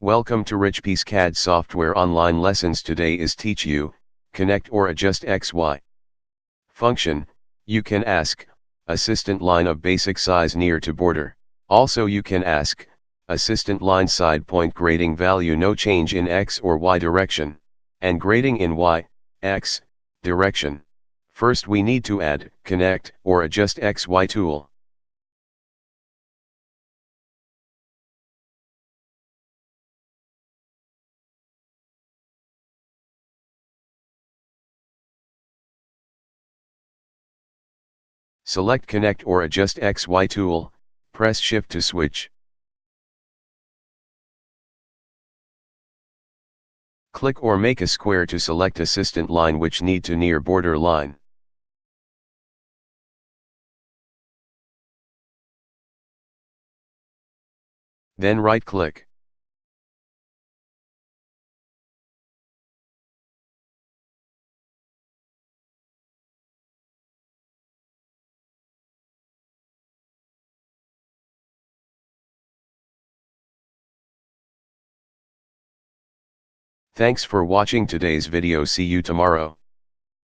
Welcome to Richpeace CAD software online lessons. Today is teach you, connect or adjust XY. Function, you can ask, assistant line of basic size near to border. Also you can ask, assistant line side point grading value no change in X or Y direction, and grading in Y, X, direction. First we need to add, connect or adjust XY tool. Select Connect or Adjust XY tool, press Shift to switch. Click or make a square to select assistant line which need to near border line. Then right-click. Thanks for watching today's video. See you tomorrow.